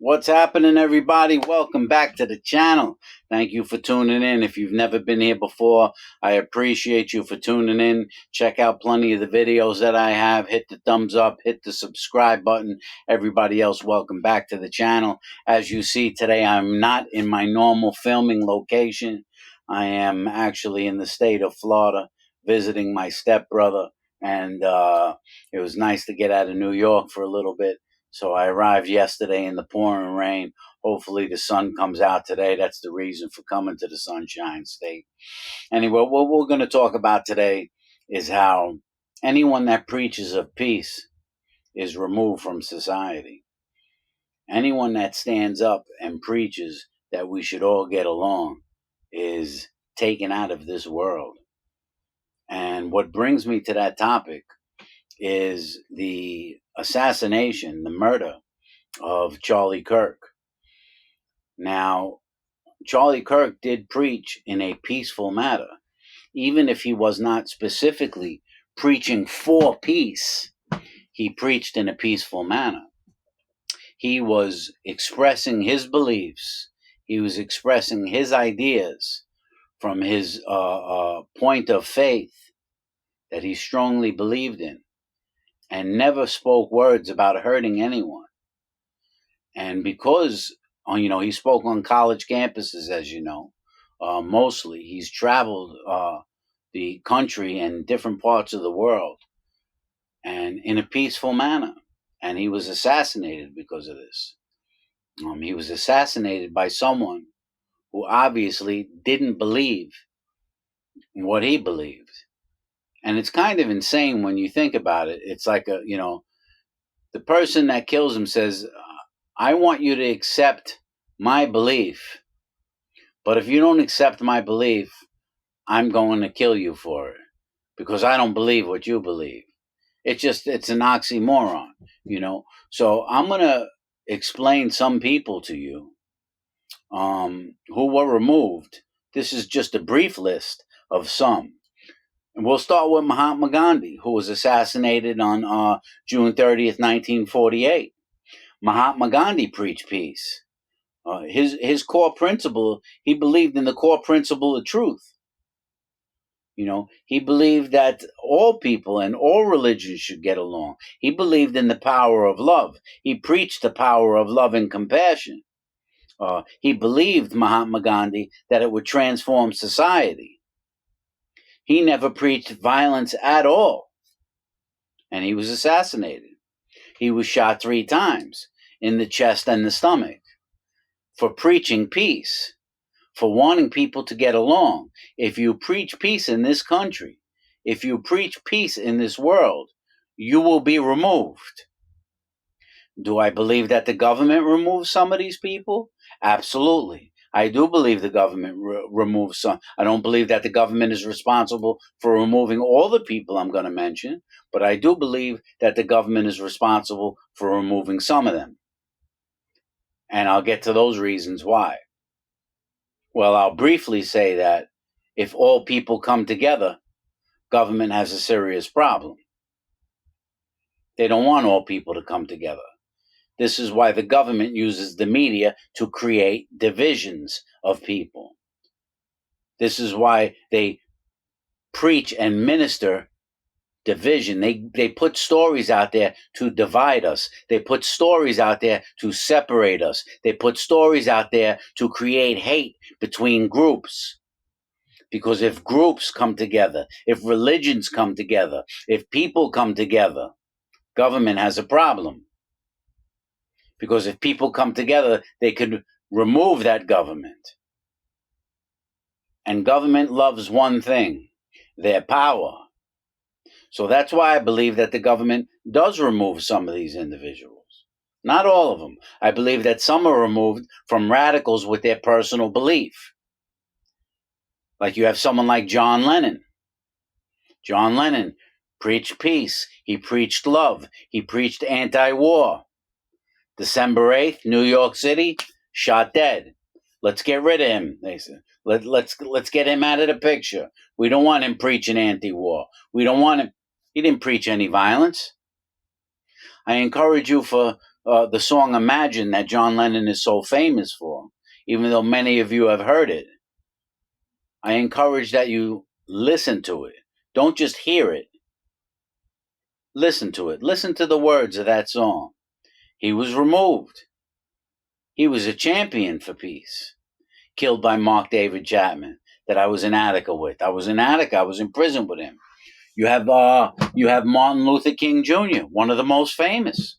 What's happening, everybody? Welcome back to the channel. Thank you for tuning in. If you've never been here before, I appreciate you for tuning in. Check out plenty of the videos that I have. Hit the thumbs up, hit the subscribe button. Everybody else, welcome back to the channel. As you see today, I'm not in my normal filming location. I am actually in the state of Florida visiting my stepbrother, and it was nice to get out of New York for a little bit. So I arrived yesterday in the pouring rain. Hopefully the sun comes out today. That's the reason for coming to the Sunshine State. Anyway, what we're going to talk about today is how anyone that preaches of peace is removed from society. Anyone that stands up and preaches that we should all get along is taken out of this world. And what brings me to that topic is the assassination, the murder of Charlie Kirk. Now, Charlie Kirk did preach in a peaceful manner, even if he was not specifically preaching for peace. He preached in a peaceful manner. He was expressing his beliefs. He was expressing his ideas from his point of faith that he strongly believed in, and never spoke words about hurting anyone. And because, he spoke on college campuses, as you know, mostly. He's traveled the country and different parts of the world, and in a peaceful manner. And he was assassinated because of this. He was assassinated by someone who obviously didn't believe what he believed. And it's kind of insane when you think about it. It's like the person that kills him says, I want you to accept my belief, but if you don't accept my belief, I'm going to kill you for it because I don't believe what you believe. It's an oxymoron, So I'm going to explain some people to you who were removed. This is just a brief list of some. And we'll start with Mahatma Gandhi, who was assassinated on June 30th, 1948. Mahatma Gandhi preached peace. His core principle, he believed in the core principle of truth. He believed that all people and all religions should get along. He believed in the power of love. He preached the power of love and compassion. He believed, Mahatma Gandhi, that it would transform society. He never preached violence at all. And he was assassinated. He was shot 3 times in the chest and the stomach for preaching peace, for wanting people to get along. If you preach peace in this country, if you preach peace in this world, you will be removed. Do I believe that the government removes some of these people? Absolutely. I do believe the government removes some. I don't believe that the government is responsible for removing all the people I'm going to mention, but I do believe that the government is responsible for removing some of them. And I'll get to those reasons why. Well, I'll briefly say that if all people come together, government has a serious problem. They don't want all people to come together. This is why the government uses the media to create divisions of people. This is why they preach and minister division. They put stories out there to divide us. They put stories out there to separate us. They put stories out there to create hate between groups. Because if groups come together, if religions come together, if people come together, government has a problem. Because if people come together, they could remove that government. And government loves one thing, their power. So that's why I believe that the government does remove some of these individuals. Not all of them. I believe that some are removed from radicals with their personal belief. Like you have someone like John Lennon. John Lennon preached peace. He preached love. He preached anti-war. December 8th, New York City, shot dead. Let's get rid of him, they said. Let's get him out of the picture. We don't want him preaching anti-war. We don't want him. He didn't preach any violence. I encourage you for the song Imagine that John Lennon is so famous for, even though many of you have heard it. I encourage that you listen to it. Don't just hear it. Listen to it. Listen to the words of that song. He was removed. He was a champion for peace. Killed by Mark David Chapman, that I was in Attica with. I was in Attica. I was in prison with him. You have Martin Luther King Jr., one of the most famous.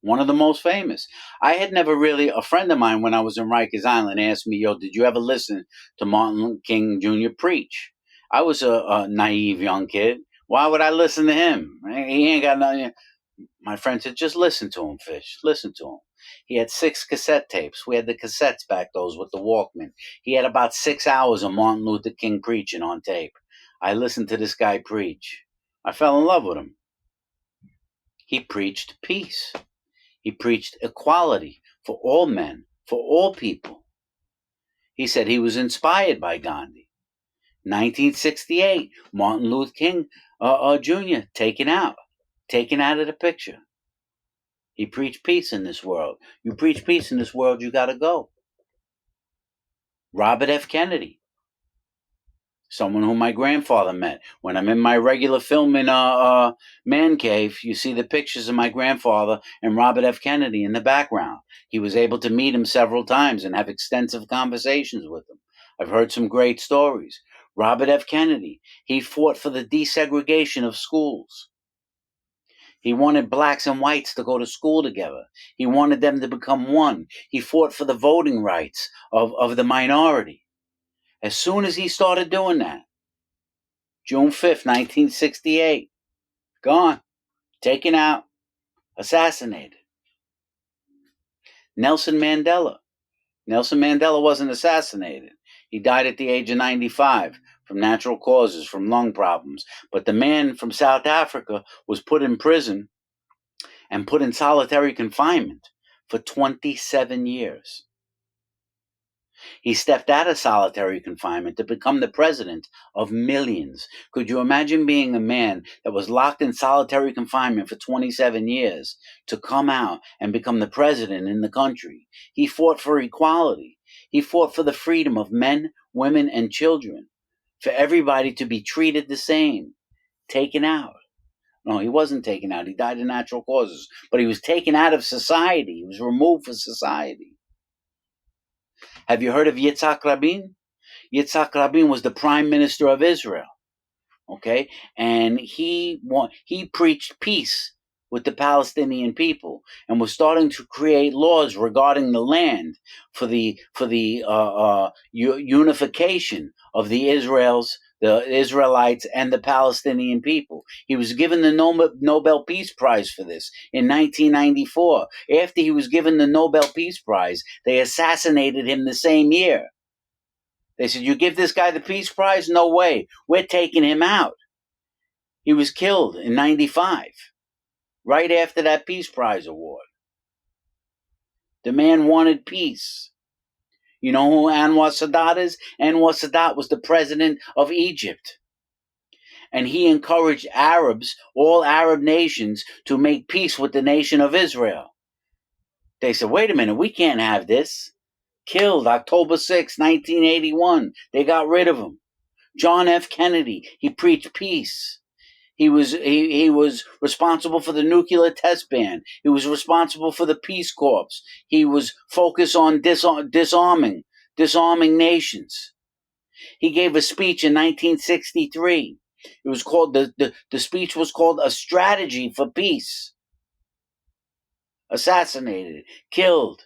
One of the most famous. I had never really, a friend of mine when I was in Rikers Island asked me, yo, did you ever listen to Martin Luther King Jr. preach? I was a naive young kid. Why would I listen to him? He ain't got nothing. My friend said, just listen to him, Fish. Listen to him. He had 6 cassette tapes. We had the cassettes back, those with the Walkman. He had about 6 hours of Martin Luther King preaching on tape. I listened to this guy preach. I fell in love with him. He preached peace. He preached equality for all men, for all people. He said he was inspired by Gandhi. 1968, Martin Luther King Jr. taken out of the picture. He preached peace in this world. You preach peace in this world, you got to go. Robert F. Kennedy, someone who my grandfather met. When I'm in my regular filming man cave, you see the pictures of my grandfather and Robert F. Kennedy in the background. He was able to meet him several times and have extensive conversations with him. I've heard some great stories. Robert F. Kennedy, he fought for the desegregation of schools. He wanted blacks and whites to go to school together. He wanted them to become one. He fought for the voting rights of the minority. As soon as he started doing that, June 5th, 1968, gone, taken out, assassinated. Nelson Mandela. Nelson Mandela wasn't assassinated. He died at the age of 95 from natural causes, from lung problems. But the man from South Africa was put in prison and put in solitary confinement for 27 years. He stepped out of solitary confinement to become the president of millions. Could you imagine being a man that was locked in solitary confinement for 27 years to come out and become the president in the country? He fought for equality. He fought for the freedom of men, women, and children, for everybody to be treated the same. Taken out. No, he wasn't taken out. He died of natural causes. But he was taken out of society. He was removed from society. Have you heard of Yitzhak Rabin? Yitzhak Rabin was the prime minister of Israel. Okay? And he preached peace with the Palestinian people and was starting to create laws regarding the land for the unification of the Israelites and the Palestinian people. He was given the Nobel Peace Prize for this in 1994. After he was given the Nobel Peace Prize, they assassinated him the same year. They said, you give this guy the Peace Prize? No way. We're taking him out. He was killed in 95, right after that Peace Prize award. The man wanted peace. You know who Anwar Sadat is? Anwar Sadat was the president of Egypt. And he encouraged Arabs, all Arab nations, to make peace with the nation of Israel. They said, wait a minute, we can't have this. Killed October 6, 1981. They got rid of him. John F. Kennedy, he preached peace. He was responsible for the nuclear test ban. He was responsible for the Peace Corps. He was focused on disarming nations. He gave a speech in 1963. It was called the speech was called A Strategy for Peace. Assassinated, killed.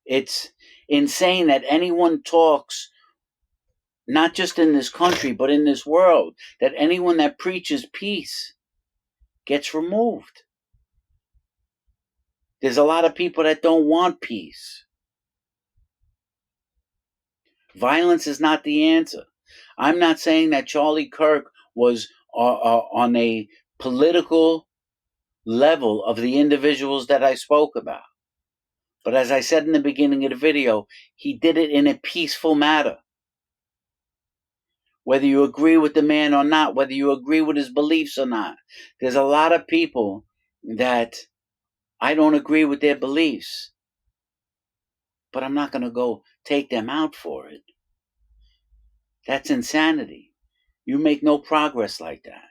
It's insane that anyone talks, not just in this country, but in this world, that anyone that preaches peace gets removed. There's a lot of people that don't want peace. Violence is not the answer. I'm not saying that Charlie Kirk was on a political level of the individuals that I spoke about. But as I said in the beginning of the video, he did it in a peaceful manner. whether you agree with the man or not, whether you agree with his beliefs or not. There's a lot of people that I don't agree with their beliefs, but I'm not going to go take them out for it. That's insanity. You make no progress like that.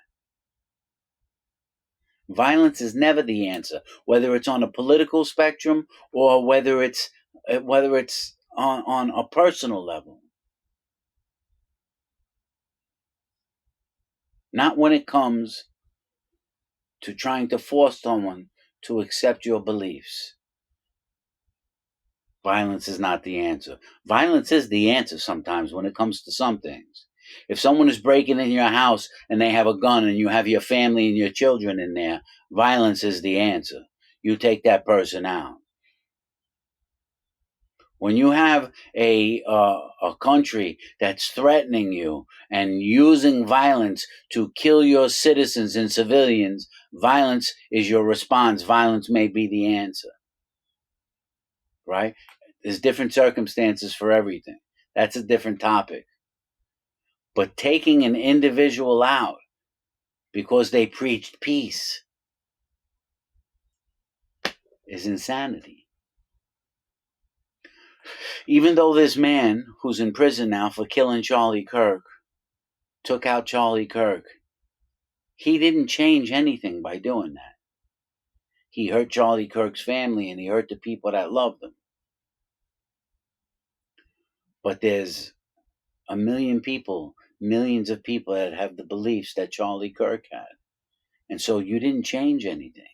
Violence is never the answer, whether it's on a political spectrum or whether it's on a personal level. Not when it comes to trying to force someone to accept your beliefs. Violence is not the answer. Violence is the answer sometimes when it comes to some things. If someone is breaking in your house and they have a gun and you have your family and your children in there, violence is the answer. You take that person out. When you have a country that's threatening you and using violence to kill your citizens and civilians, violence is your response. Violence may be the answer, right? There's different circumstances for everything. That's a different topic. But taking an individual out because they preached peace is insanity. Even though this man who's in prison now for killing Charlie Kirk took out Charlie Kirk, he didn't change anything by doing that. He hurt Charlie Kirk's family and he hurt the people that loved him. But there's a million people, millions of people that have the beliefs that Charlie Kirk had. And so you didn't change anything.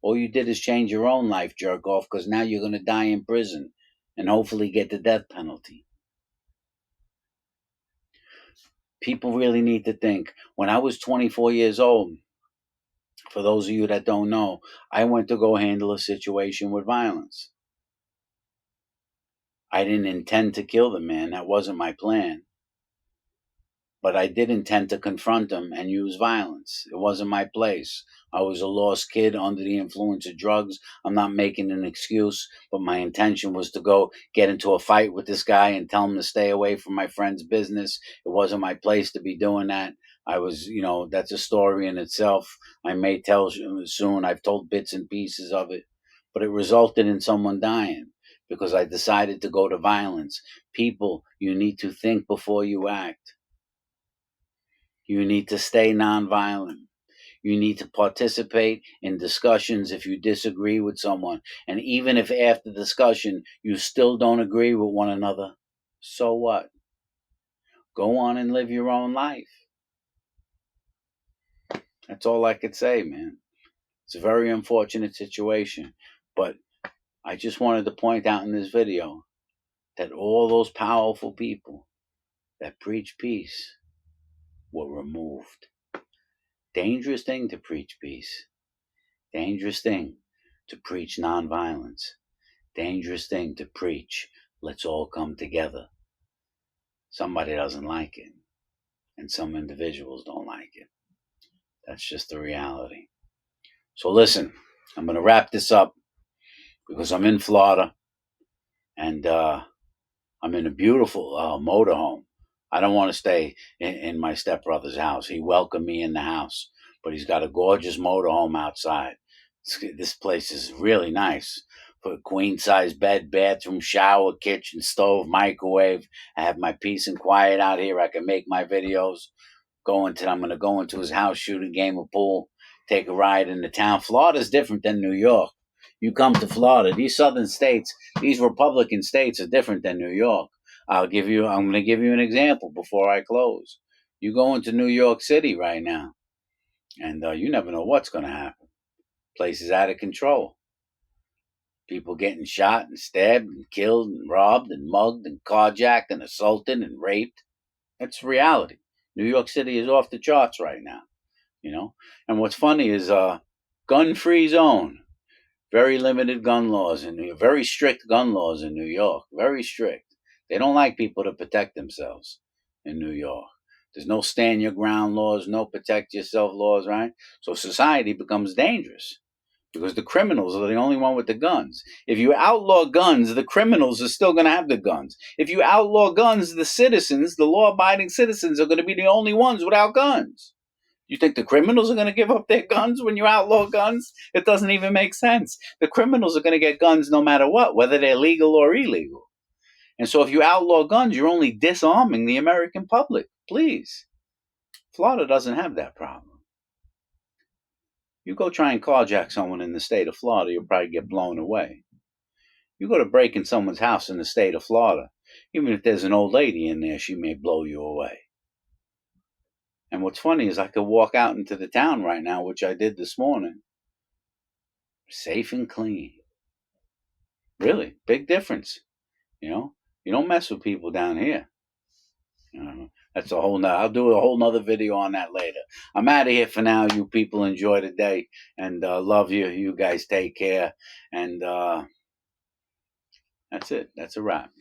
All you did is change your own life, jerk off, because now you're going to die in prison and hopefully get the death penalty. People really need to think. When I was 24 years old, for those of you that don't know, I went to go handle a situation with violence. I didn't intend to kill the man. That wasn't my plan. But I did intend to confront him and use violence. It wasn't my place. I was a lost kid under the influence of drugs. I'm not making an excuse, but my intention was to go get into a fight with this guy and tell him to stay away from my friend's business. It wasn't my place to be doing that. I was, that's a story in itself. I may tell soon. I've told bits and pieces of it, but it resulted in someone dying because I decided to go to violence. People, you need to think before you act. You need to stay nonviolent. You need to participate in discussions if you disagree with someone. And even if after discussion you still don't agree with one another, so what? Go on and live your own life. That's all I could say, man. It's a very unfortunate situation. But I just wanted to point out in this video that all those powerful people that preach peace were removed. Dangerous thing to preach peace. Dangerous thing to preach nonviolence. Dangerous thing to preach, let's all come together. Somebody doesn't like it, and some individuals don't like it. That's just the reality. So listen, I'm going to wrap this up because I'm in Florida, and I'm in a beautiful motorhome. I don't want to stay in my stepbrother's house. He welcomed me in the house, but he's got a gorgeous motorhome outside. This place is really nice. Put a queen-size bed, bathroom, shower, kitchen, stove, microwave. I have my peace and quiet out here. I can make my videos. I'm going to go into his house, shoot a game of pool, take a ride into town. Florida's different than New York. You come to Florida, these southern states, these Republican states are different than New York. I'm going to give you an example before I close. You go into New York City right now, and you never know what's going to happen. Place is out of control. People getting shot and stabbed and killed and robbed and mugged and carjacked and assaulted and raped. That's reality. New York City is off the charts right now, And what's funny is gun-free zone. Very limited gun laws very strict gun laws in New York. Very strict. They don't like people to protect themselves in New York. There's no stand your ground laws, no protect yourself laws, right? So society becomes dangerous because the criminals are the only one with the guns. If you outlaw guns, the criminals are still going to have the guns. If you outlaw guns, the citizens, the law-abiding citizens, are going to be the only ones without guns. You think the criminals are going to give up their guns when you outlaw guns? It doesn't even make sense. The criminals are going to get guns no matter what, whether they're legal or illegal. And so if you outlaw guns, you're only disarming the American public. Please. Florida doesn't have that problem. You go try and carjack someone in the state of Florida, you'll probably get blown away. You go to break in someone's house in the state of Florida, even if there's an old lady in there, she may blow you away. And what's funny is I could walk out into the town right now, which I did this morning, safe and clean. Really, big difference. You don't mess with people down here. That's a whole nother. I'll do a whole nother video on that later. I'm out of here for now. You people enjoy the day and love you. You guys take care. And that's it. That's a wrap.